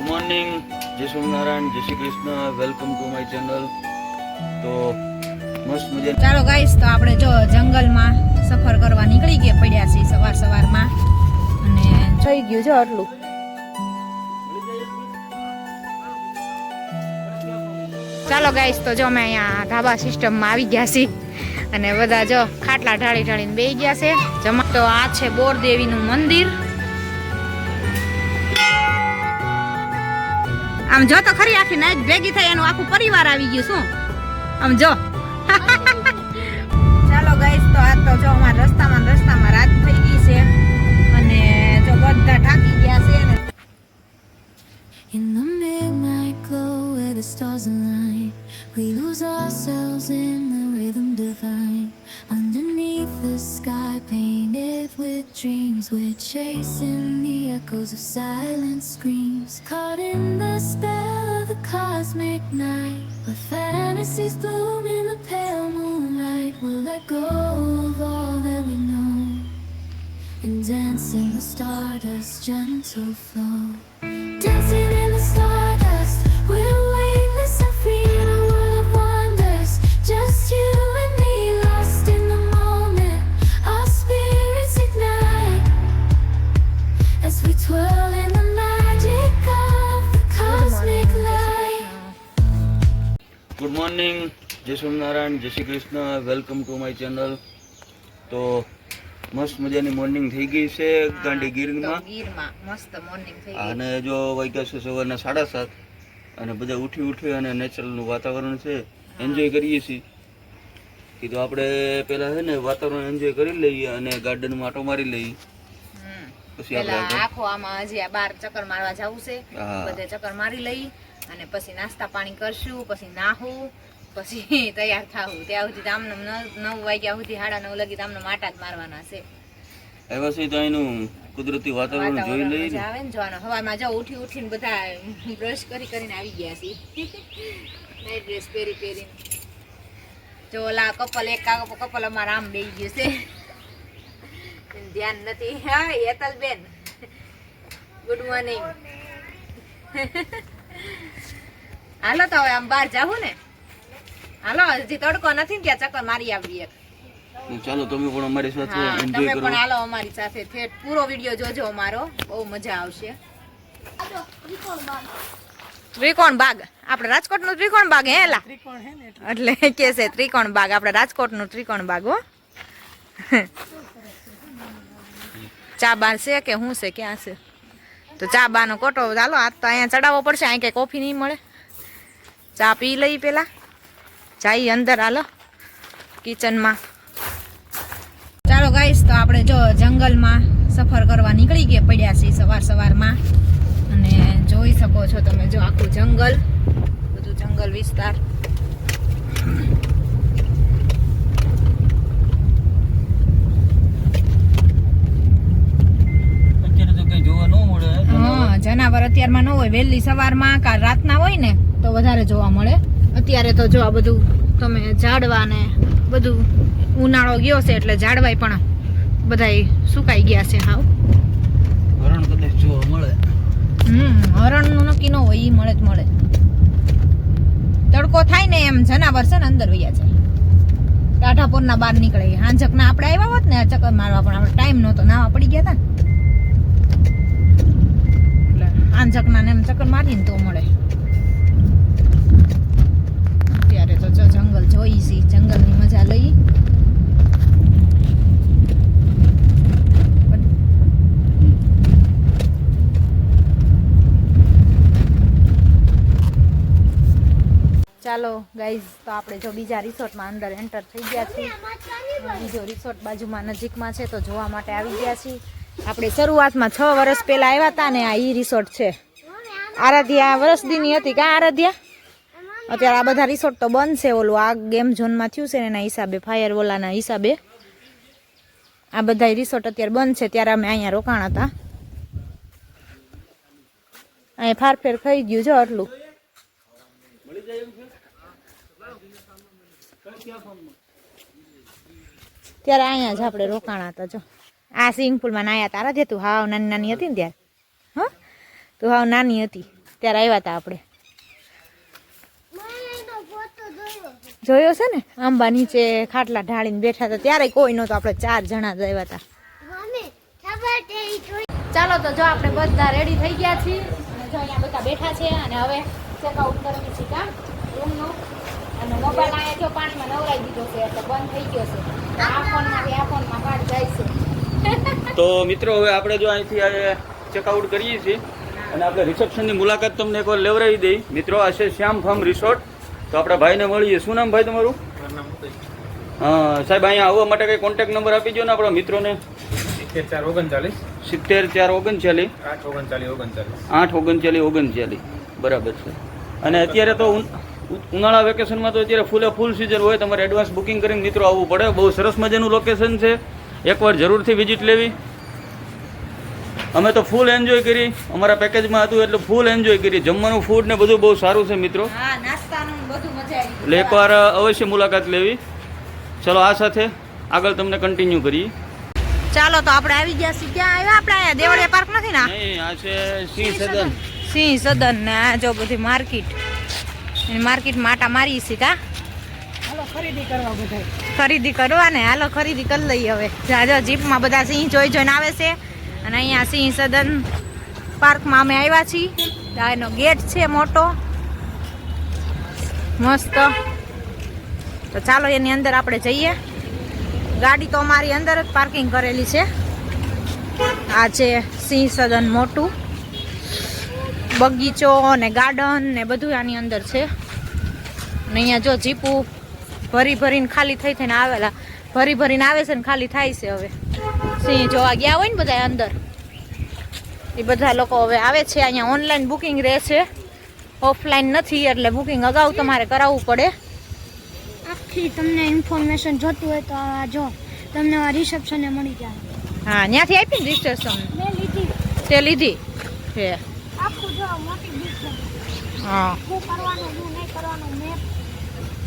Good morning, જય સ્વામિનારાયણ, જય Shri Krishna, welcome to my channel. તો મસ્ત મજા. ચાલો ગાઈસ, તો આપણે જો જંગલમાં સફર કરવા નીકળી ગયા પડ્યા છીએ સવારમાં અને થઈ ગયું છે આટલું. ચાલો ગાઈસ, તો જો અમે અહીંયા ધાબા સિસ્ટમમાં આવી ગયા છીએ અને બધા જો ખાટલા ઢાળીને બેસી ગયા છે જમા. તો આ છે બોરદેવીનું મંદિર. આમ જો તો ખરી, આખી નાઈટ ભેગી થઈ એનું આખું પરિવાર આવી ગયું. શું આમ જો. ચાલો ગાઈસ, તો આ તો જો અમારા રસ્તામાં રાત થઈ ગઈ છે અને જો બધા થાકી ગયા છે ને. In the midnight glow where the stars align, we lose ourselves in the rhythm divine. Underneath the sky painted with dreams, we're chasing the echoes of silent screams. Caught in the spell of the cosmic night, where fantasies bloom in the pale moonlight. We'll let go of all that we know and dance in the stardust gentle flow. Dancing in the stardust, we're weightless and free in a world of wonders. Just you and me, lost in the moment. Our spirits ignite as we twirl in the magic of the cosmic light. Good morning, જય સ્વામિનારાયણ, જય Shri Krishna, welcome to my channel. તો મસ્ત મજાની morning થઈ ગઈ છે ગાંડી ગીરમાં મસ્ત મોર્નિંગ થઈ ગઈ અને જો વાગ્યા છે સવારના 7:30 અને બધા ઉઠી અને નેચરલનું વાતાવરણ છે એન્જોય કરીએ છીએ. કીધું આપણે પહેલા છે ને વાતાવરણ એન્જોય કરી લઈએ અને ગાર્ડનમાં આટો મારી લઈએ. પછી આપણે આખો આમાં હજી આ 12 ચક્કર મારવા જવું છે. બધે ચક્કર મારી લઈ અને પછી નાસ્તા પાણી કરશું, પછી નાહું, પછી તૈયાર થાવું. ત્યાં સુધી આમને 9 વાગ્યા સુધી 9:30 લગી આમને માટા જ મારવાના છે. આવ્યા છે તો એનું કુદરતી વાતાવરણ જોઈ લઈએ. આવે ને જોવાનો. હવામાં જો ઉઠીને બધા બ્રશ કરીને આવી ગયા છે. નાઈટ ડ્રેસ પહેરીને જો ઓલા કપલ અમારા આમ બેસી ગયું છે. ધ્યાન નથી. હા હેતલ બેન, ગુડ મોર્નિંગ. હાલો તો હવે આમ બહાર જાવું ને. હાલો, હજી તડકો નથી ને, ત્યાં ચક્કર મારી આવીએ. ચાલો તમે પણ અમારી સાથે તમે એન્જોય કરો. પણ હાલો અમારી સાથે. પૂરો વિડિયો જોજો અમારો, બહુ મજા આવશે. ત્રિકોણ બાગ, આપણે રાજકોટ નું ત્રિકોણ બાગ હેલા એટલે કે છે ત્રિકોણ બાગ, આપણે રાજકોટ નું ત્રિકોણ બાગ. હો ચા બાર છે કે શું છે, ક્યાં છે? તો ચા બાનો કોટો ચાલો આજ તો અહીંયા ચડાવવો પડશે. અહીં કઈ કોફી નહીં મળે. ચા પી લઈ પેલા, જઈએ અંદર. હાલો કિચનમાં. ચાલો ગાઈસ, તો આપણે જો જંગલમાં સફર કરવા નીકળી ગયા પડ્યા છીએ સવારમાં અને જોઈ શકો છો તમે જો આખું જંગલ, બધું જંગલ વિસ્તાર. જનાવર અત્યારમાં ન હોય, વહેલી સવારમાં કા રાતના હોય ને તો વધારે જોવા મળે. અત્યારે તો જો આ બધું તમે ઝાડવા ને બધું, ઉનાળો ગયો છે એટલે ઝાડવાય પણ બધાય સુકાઈ ગયા છે. હાવ હરણ કદાચ જોવા મળે. હરણનું નક્કી ન હોય, ઈ મળે જ મળે. તડકો થાય ને એમ જનાવર છે ને અંદર વયા જાય. ટાઢાપોરના બહાર નીકળે. હાંજકના આપણે આવ્યા હોત ને ચક્કર મારવા, પણ આપણે ટાઈમ નહોતો, નાવા પડી ગયા હતા ને. એટલે હાંજકના ને એમ ચક્કર મારીને તો મળે. અત્યારે તો જો જંગલ જોઈ છી, જંગલની મજા લઈ. ચાલો ગાઈઝ, તો આપણે જો બીજા રિસોર્ટમાં અંદર એન્ટર થઈ ગયા છીએ. બીજો રિસોર્ટ બાજુમાં નજીકમાં છે તો જોવા માટે આવી ગયા છીએ. આપણે શરૂઆતમાં 6 વર્ષ પહેલા આવ્યા હતા ને આ ઈ રિસોર્ટ છે. આરાધ્યા વર્ષદીની હતી કા આરાધ્યા? અત્યારે આ બધા રિસોર્ટ તો બંધ છે. ઓલું આ ગેમ ઝોનમાં થયું છે ને એના હિસાબે, ફાયર વોલાના હિસાબે આ બધા રિસોર્ટ અત્યારે બંધ છે. ત્યારે અમે અહીંયા રોકાણ હતા. અહીંયા ફારફેર થઈ ગયું છે આટલું. ત્યારે અહીંયા જ આપણે રોકાણા હતા. જો આ સ્વિમિંગ પુલમાં નાયા તારા જે તું હાવ નાની હતી ને ત્યારે. હા તું હાવ નાની હતી ત્યારે આવ્યા હતા આપણે. જોયો છે ને આંબા નીચે ખાટલા ઢાળીને બેઠા હતા ત્યારે કોઈ નહોતું, આપણે 4 જણા જ આવ્યા હતા. ચાલો તો જો આપણે બધા રેડી થઈ ગયા છીએ અને જો અહીંયા બધા બેઠા છે અને હવે ચેકઆઉટ કરવી છે કામ રૂમનું. અને મોબાઈલ અહીંયા જો પાણીમાં નવરાઈ દીધો છે એટલે બંધ થઈ ગયો છે. આ ફોનમાંથી આ ફોનમાં કાર્ડ જાય છે. તો મિત્રો હવે આપણે જો અહીંથી ચેકઆઉટ કરીએ છીએ અને આપણે રિસેપ્શનની મુલાકાત તમને એકવાર લેવડાવી દઈ. મિત્રો આ છે શ્યામ ફાર્મ રિસોર્ટ. તો આપણા ભાઈને મળીએ. શું નામ ભાઈ તમારું? હા સાહેબ, અહીંયા આવવા માટે કંઈ કોન્ટેક્ટ નંબર આપી દો ને આપણા મિત્રોને. 7439 83939. બરાબર છે. અને અત્યારે તો ઉનાળા વેકેશનમાં તો અત્યારે ફૂલ સિઝન હોય, તમારે એડવાન્સ બુકિંગ કરીને મિત્રો આવવું પડે. બહુ સરસ મજાનું લોકેશન છે, એકવાર જરૂરથી વિઝિટ લેવી. અમે તો ફૂલ એન્જોય કરી, અમારા પેકેજમાં હતું એટલે ફૂલ એન્જોય કરી. જમવાનું ફૂડ ને બધું બહુ સારું છે મિત્રો, હા નાસ્તાનું બધું મજા આવી. એટલે એકવાર અવશ્ય મુલાકાત લેવી. ચલો આ સાથે આગળ તમને કન્ટિન્યુ કરીએ. ચાલો તો આપણે આવી ગયા છીએ. ક્યાં આવ્યા આપણે? અહીંયા દેવળિયા પાર્ક નથી ને? નહીં, આ છે સિંહ સદન. સિંહ સદન ને આ જો બધી માર્કેટ. માર્કેટમાં આટા મારી છે કા? હાલો ખરીદી કરવા બધા. ખરીદી કરવા ને હાલો ખરીદી કરી લઈએ હવે. જો જીપમાં બધા સિંહ જોઈને આવે છે. અને અહીંયા સિંહ સદન પાર્કમાં અમે આવ્યા છીએ. એનો ગેટ છે મોટો મસ્ત. તો ચાલો એની અંદર આપણે જઈએ. ગાડી તો અમારી અંદર જ પાર્કિંગ કરેલી છે. આ છે સિંહ સદન મોટું, બગીચો ને ગાર્ડન ને બધું આની અંદર છે. અને અહીંયા જો જીપું ભરીને ખાલી થઈને આવેલા, ભરીને આવે છે ને ખાલી થાય છે. હવે સિંહ જોવા ગયા હોય ને બધા અંદર, એ બધા લોકો હવે આવે છે. અહીંયા ઓનલાઈન બુકિંગ રહે છે, ઓફલાઈન નથી, એટલે બુકિંગ અગાઉ તમારે કરાવવું પડે. આખી તમને ઇન્ફોર્મેશન જોતું હોય તો આ જો તમને રિસેપ્શને મળી જાય. હા ત્યાંથી આપી ને રિસેપ્શન મેં લીધી તે લીધી છે. આખું જો મોટી બીચ છે. હા શું કરવાનું શું નહીં કરવાનું મેપ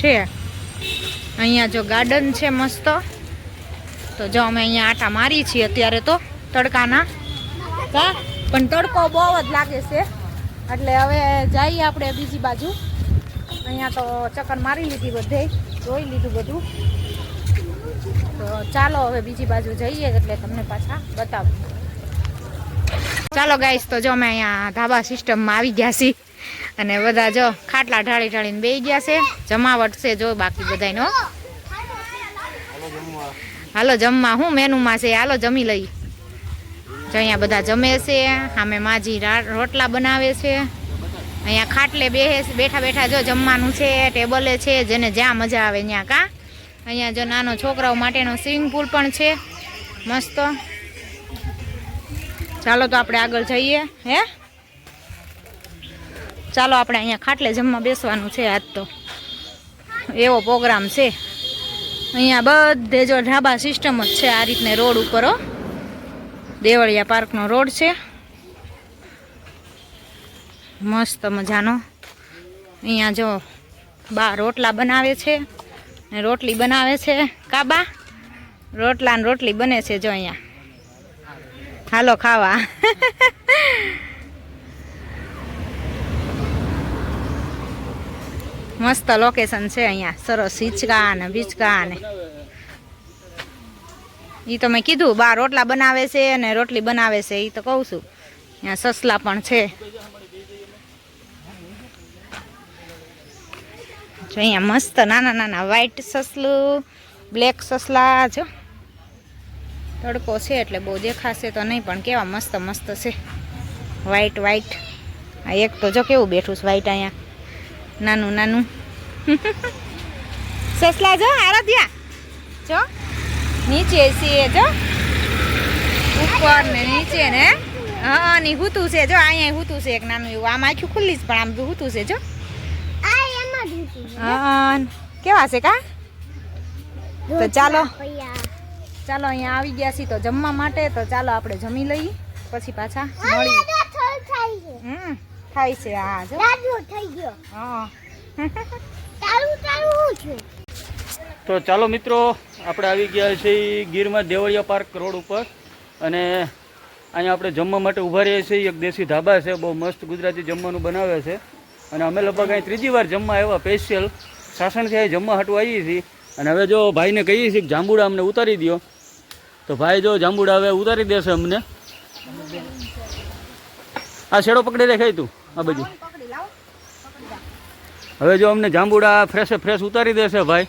છે. અહીંયા જો ગાર્ડન છે મસ્ત. તો જો અમે અહીંયા આટા મારી છીએ અત્યારે તો તડકાના કા, પણ તડકો બહુ જ લાગે છે એટલે હવે જઈએ આપણે બીજી બાજુ. અહીંયા તો ચક્કર મારી લીધી, બધે જોઈ લીધું બધું. તો ચાલો હવે બીજી બાજુ જઈએ એટલે તમને પાછા બતાવું. ચાલો ગાઈસ, તો જો અમે અહીંયા ધાબા સિસ્ટમમાં આવી ગયા છીએ અને બધા જો ખાટલા ઢાળીને બેસી ગયા છે. જમાવટ છે જો બાકી બધાનો. હાલો જમવા, હું મેનુમાં છે હાલો જમી લઈ. જો અહીંયા બધા જમે છે. સામે માજી રોટલા બનાવે છે. અહીંયા ખાટલે બેઠા જો જમવાનું છે, ટેબલે છે, જેને જ્યાં મજા આવે ત્યાં કા. અહીંયા જો નાનો છોકરાઓ માટેનો સ્વિમિંગ પુલ પણ છે મસ્ત. ચાલો તો આપણે આગળ જઈએ. હે ચાલો આપણે અહીંયા ખાટલે જમવા બેસવાનું છે. આજ તો એવો પ્રોગ્રામ છે. અહીંયા બધે જો ઢાબા સિસ્ટમ જ છે આ રીતને રોડ ઉપર. દેવળિયા પાર્કનો રોડ છે મસ્ત મજાનો. અહીંયા જો બા રોટલા બનાવે છે ને રોટલી બનાવે છે. કાબા રોટલા ને રોટલી બને છે જો અહીંયા. હાલો ખાવા. મસ્ત લોકેશન છે અહીંયા, સરસ હિંચકા ને ભીચકા ને. એ તો મેં કીધું બા રોટલા બનાવે છે અને રોટલી બનાવે છે, એ તો કહું છું. અહીંયા સસલા પણ છે જો અહીંયા મસ્ત નાના વ્હાઈટ સસલું, બ્લેક સસલા. જો તડકો છે એટલે બહુ દેખાશે તો નહીં, પણ કેવા મસ્ત છે વ્હાઈટ. આ એક તો જો કેવું બેઠું છે વ્હાઈટ અહીંયા, નાનું સસલા. જો આરાધ્યા જો નીચે છે, જો ઉપર ને નીચે ને. હા ની હૂતું છે જો, અહીંયા હૂતું છે એક નાનું એવું. આમ આખું ખુલ્લી જ પણ આમ હૂતું છે જો. હા કેવા છે કા. તો ચાલો અહીંયા આવી ગયા છીએ તો જમવા માટે. તો ચાલો આપણે જમી લઈએ પછી પાછા મળીએ. થાય છે હા જો હા. તો ચાલો મિત્રો, આપણે આવી ગયા છીએ ગીરમાં દેવળિયા પાર્ક રોડ ઉપર. અને અહીંયા આપણે જમવા માટે ઊભા રહીએ છીએ. એક દેશી ધાબા છે, બહુ મસ્ત ગુજરાતી જમવાનું બનાવે છે. અને અમે લગભગ અહીં ત્રીજી વાર જમવા આવ્યા, સ્પેશિયલ સાસણથી અહીં જમવા હાટું આવીએ છીએ. અને હવે જો ભાઈને કહીએ છીએ કે જાંબુડા અમને ઉતારી દો, તો ભાઈ જો જાંબુડા હવે ઉતારી દેશે અમને. આ શેડો પકડી દે ખાઈ તું આ બાજુ. હવે જો અમને જાંબુડા ફ્રેશ ઉતારી દેશે ભાઈ.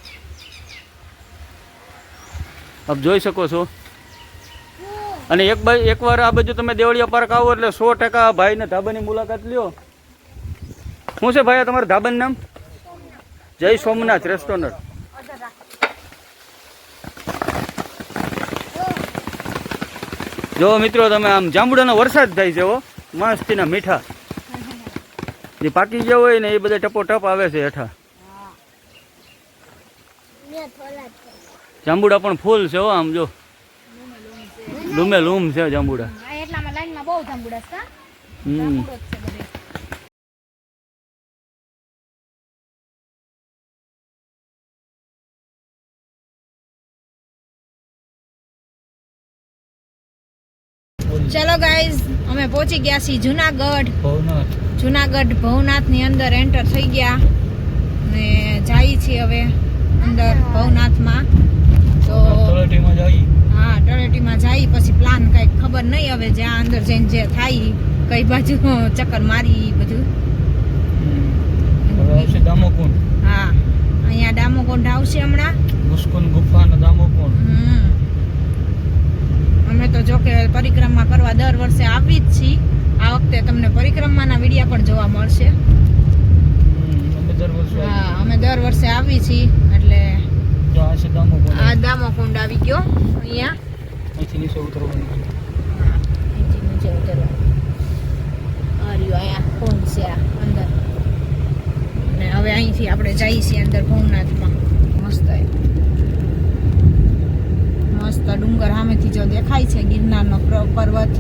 આપ જોઈ શકો છો. અને એકવાર આ બાજુ તમે દેવળિયા પાર્ક આવો એટલે 100% ભાઈને ધાબાની મુલાકાત લ્યો. શું છે ભાઈ તમારું ધાબાનું નામ? જય સોમનાથ રેસ્ટોરન્ટ. જો મિત્રો તમે આમ જાંબુડાનો વરસાદ થાય છે, મસ્તીના મીઠા જે પાકી ગયા હોય ને એ બધા ટપો ટપ આવે છે હેઠા. જાંબુડા પણ ફૂલ છે આમ જો, લૂમે લૂમ છે જાંબુડા. એટલામાં લાઈનમાં બહુ જાંબુડા છે. ચલો ગાઈઝ, અમે પહોંચી ગયા છીએ જુનાગઢ ભવનાથની અંદર એન્ટર થઈ ગયા ને જઈએ છીએ હવે અંદર ભવનાથમાં. તો હા, તળેટીમાં જઈ પછી પ્લાન કંઈક ખબર નહીં હવે, જ્યાં અંદર જઈને જે થાય કઈ બાજુ ચક્કર મારી બધું. હા, અહીંયા દામોકુંડ આવશે હમણાં. અમે તો જો કે પરિક્રમા કરવા દર વર્ષે આવી જ છીએ. આ વખતે તમને પરિક્રમાના વિડીયા પણ જોવા મળશે. હા, અમે દર વર્ષે આવી છીએ એટલે આ દામોકુંડ આવી ગયો. અહીંયા અહીંથી નીચે ઉતરવાનું. અહીંયા કુંડ છે આ અંદર. અને હવે અહીંથી આપણે જઈએ છીએ અંદર ભવનાથમાં. મસ્ત ડુંગર સામેથી જો દેખાય છે, ગિરનારનો પર્વત.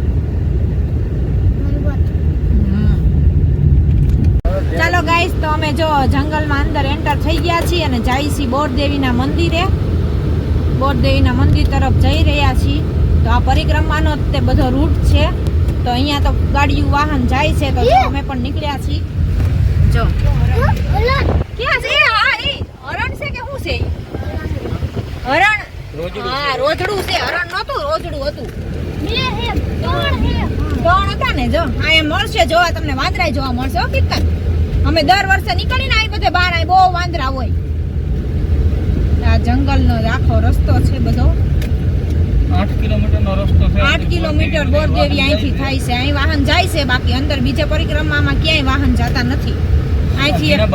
ચાલો ગાઈસ, તો અમે જો જંગલમાં અંદર એન્ટર થઈ ગયા છીએ અને જઈએ છીએ બોરદેવીના મંદિરે. બોરદેવીના મંદિર તરફ જઈ રહ્યા છીએ. તો આ પરિક્રમાનો તે બધો રૂટ છે. તો અહીંયા તો ગાડીઓ વાહન જાય છે, તો અમે પણ નીકળ્યા છીએ. જો ક્યાં છે? હા, એ હરણ છે કે શું છે? હરણ. હા, રોજડું છે. હરણ નહોતું, રોજડું હતું. 3 હતા ને. જો અહીંયા મળશે જોવા તમને, વાંદરાય જોવા મળશે. હો કીર્તન, અમે દર વર્ષે નીકળીને અહીં બધે બહાર અહીં બહુ વાંદરા હોય. આ જંગલનો આખો રસ્તો છે બધો. 8 કિલોમીટરનો રસ્તો છે. 8 કિલોમીટર બોરદેવી અહીંથી થાય છે. અહીં વાહન જાય છે, બાકી અંદર બીજે પરિક્રમામાં ક્યાંય વાહન જતા નથી. અહીંથી અત્યારે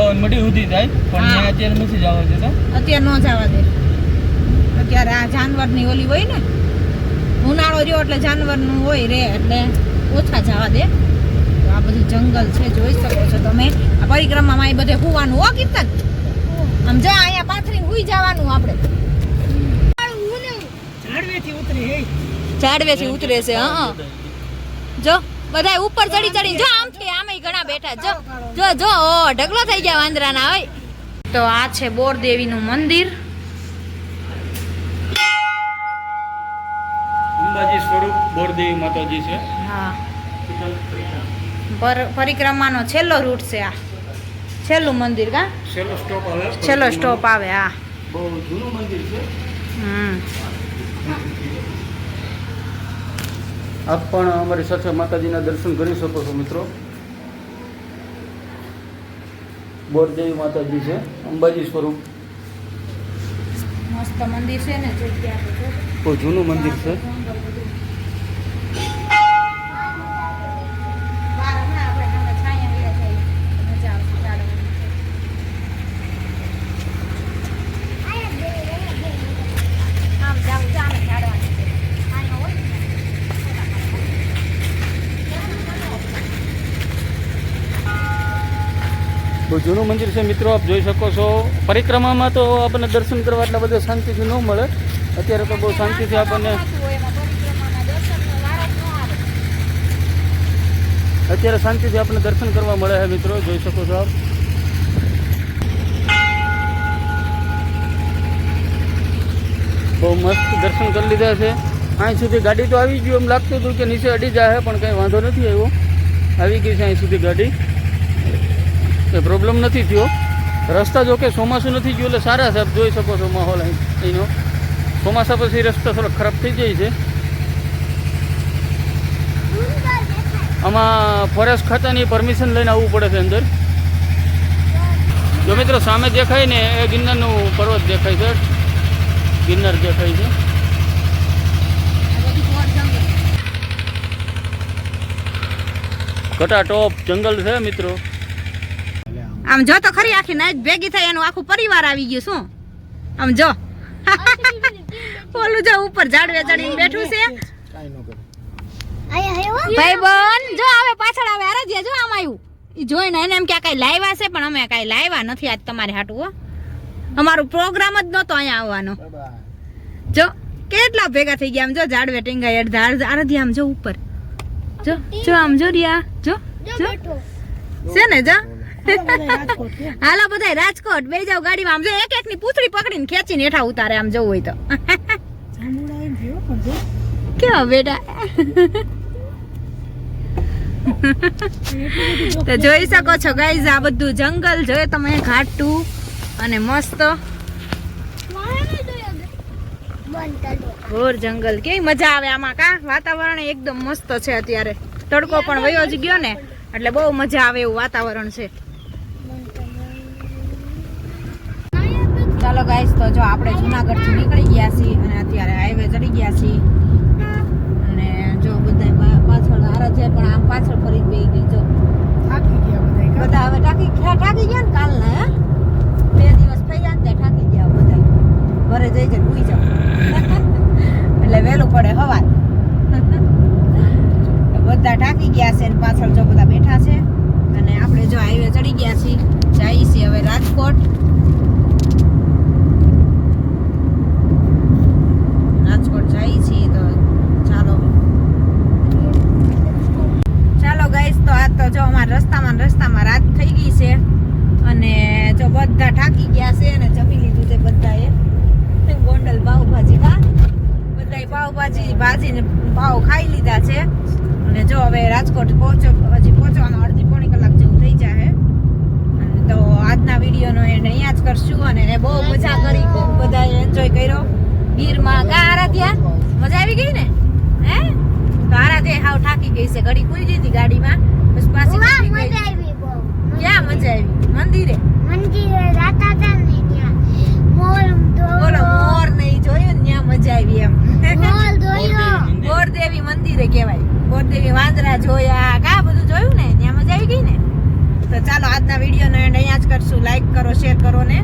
ન જવા દે. અત્યારે આ જાનવરની ઓલી હોય ને, ઉનાળો રહ્યો એટલે જાનવરનું હોય રે એટલે ઓછા જવા દે. તો આ બધું જંગલ છે, જોઈ શકો છો તમે. આ પરિક્રમામાં એ બધે હુવાનું. હો કીર્તન, આમ જો અહીંયા પાથરીને હુઈ જવાનું આપણે. ઝાડવેથી ઉતરે છે. હા, જો બધા ઉપર ચડી જો આમથી આમે ઘણા બેઠા. જો ઢગલો થઈ ગયા વાંદરાના હોય. તો આ છે બોરદેવીનું મંદિર. અંબાજી સ્વરૂપ બોરદેવી માતાજી છે. હા, પરિક્રમાનો છેલ્લો રૂટ છે આ. છેલ્લું મંદિર કા છેલ્લો સ્ટોપ આવે. હા, બહુ જૂનું મંદિર છે. આપ પણ અમારી સાથે માતાજીના દર્શન કરી શકો છો મિત્રો. બોરદેવી માતાજી છે, અંબાજી સ્વરૂપ. મસ્ત મંદિર છે ને, જગ્યા બહુ જૂનું મંદિર છે. બહુ જૂનું મંદિર છે મિત્રો, આપ જોઈ શકો છો. પરિક્રમામાં તો આપણને દર્શન કરવા એટલે બધે શાંતિથી ન મળે. અત્યારે તો બહુ શાંતિથી આપણને દર્શન કરવા મળે છે મિત્રો, જોઈ શકો છો આપ. બહુ મસ્ત દર્શન કરી લીધા છે. અહીં સુધી ગાડી તો આવી ગયું એમ લાગતું હતું કે નીચે અડી જાય પણ કંઈ વાંધો નથી આવ્યો. આવી ગઈ છે અહીં સુધી ગાડી, કંઈ પ્રોબ્લેમ નથી થયો. રસ્તા જો કે ચોમાસું નથી ગયું એટલે સારા છે. આપ જોઈ શકો છો માહોલ અહીંનો. ચોમાસા પછી રસ્તો થોડો ખરાબ થઈ જાય છે. આમાં ફોરેસ્ટ ખાતાની પરમિશન લઈને આવવું પડે છે અંદર. જો મિત્રો સામે દેખાય ને એ ગિરનારનું પર્વત દેખાય છે, ગિરનાર દેખાય છે. કટાટોપ જંગલ છે મિત્રો. આમ જો તો ખરી આખી નાઈટ ભેગી થઈ એનું આખું પરિવાર આવી ગયું. શું આમ જો ઓલું જો ઉપર ઝાડવે ચડીને બેઠું છે ભાઈ બન. જો આવે પાછળ આવે આરાધ્યા. જો આમ આવ્યું ઈ જોઈને એને એમ કે કઈ લાવ્યા છે, પણ અમે કઈ લાવ્યા નથી આજ તમારે હાટું. હો, અમારું પ્રોગ્રામ જ નહોતો અહીંયા આવવાનો. જો કેટલા ભેગા થઈ ગયા. આમ જો ઝાડવે ટીંગાય આરાધ્યા. આમ જો ઉપર જો જો આમ જો રિયા જો જો છે ને જો. હાલો બધા રાજકોટ બે જાવ ગાડીમાં. આમ જો એક એક ની પૂંછડી પકડીને ખેંચીને હેઠા ઉતારે. આમ જવું હોય તો કેવા બેટા. તો જોઈ શકો છો ગાઈઝ, આ બધું જંગલ જોયે તમે ઘાટું અને મસ્ત ઘોર જંગલ. કેવી મજા આવે આમાં. કા વાતાવરણ એકદમ મસ્ત છે. અત્યારે તડકો પણ વયો જ ગયો ને એટલે બહુ મજા આવે એવું વાતાવરણ છે. ચાલો ગાઈસ, તો જો આપણે જુનાગઢ થી નીકળી ગયા છીએ અને અત્યારે હાઈવે ચડી ગયા છીએ. અને જો બધા પાછળ આરાધ્યા પણ આમ પાછળ ફરી બેસી ગઈ. જો બધા હવે થાકી ગયા ને કાલના. 2 દિવસ થઈ ગયા ને થાકી ગયા બધા. ઘરે જઈ જઈને ભૂઈ જાવ એટલે વહેલું પડે હવાર. બધા થાકી ગયા છે ને પાછળ જો બધા બેઠા છે. અને આપણે જો હાઈવે ચડી ગયા છીએ, જઈએ છીએ હવે રાજકોટ. રાજકોટ જઈએ છીએ તો ચાલો ગાઈસ. તો આ તો જો અમારા રસ્તામાં રાત થઈ ગઈ છે અને જો બધા થાકી ગયા છે અને જમી લીધું છે બધાએ. ગોંડલ પાવભાજી કા બધાએ પાવભાજી ને પાવ ખાઈ લીધા છે. અને જો હવે રાજકોટ પહોંચવામાં અડધી પોણી કલાક જેવું થઈ જાય. તો આજના વિડીયોનો એને અહીંયા જ કરશું. અને બહુ મજા કરી, ખૂબ બધાએ એન્જોય કર્યો ગીરમાં. કા આરાધ્યા મજા આવી ગઈ ને? હે તો આરાધ્યા હાવ થાકી ગઈ છે. ઘડી કુઈ ગઈ હતી ગાડીમાં, બસ પાછી ક્યાં મજા આવી? મંદિરે રાતા હતા ને ત્યાં બોલો મોર ને ઈ જોયું ને ત્યાં મજા આવી. એમ મોલ જોયો. ગોરદેવી મંદિરે કહેવાય. ગોરદેવી વાંદરા જોયા, કા બધું જોયું ને ત્યાં મજા આવી ગઈ ને. તો ચાલો આજના વિડીયોનો એન્ડ અહીંયા જ કરશું. લાઈક કરો, શેર કરો ને